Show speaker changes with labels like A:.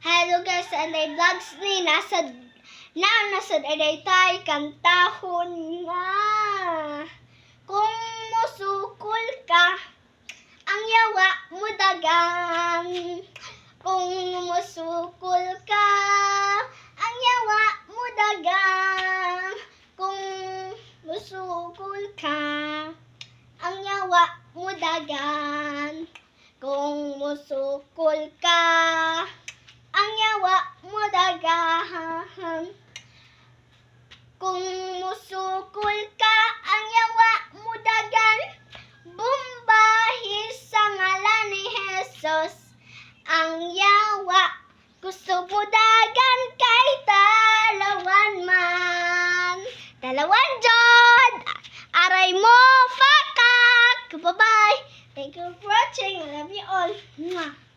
A: Hello guys, anday vlogs ni nasad aday tay kantahon nga. Kung musukol ka, ang yawa mo dagan. Kung musukol ka, ang yawa mo dagan. Kung musukol ka, ang yawa mo dagan. Kung musukol ka, ang yawa mo dagahan. Kung musukol ka, ang yawa mo dagan. Bumbahis sa ngalan ni Jesus. Ang yawa gusto mo dagan kay talawan man. Talawan jod! Aray mo pakak! Bye-bye! Thank you for watching. I love you all. Mwah.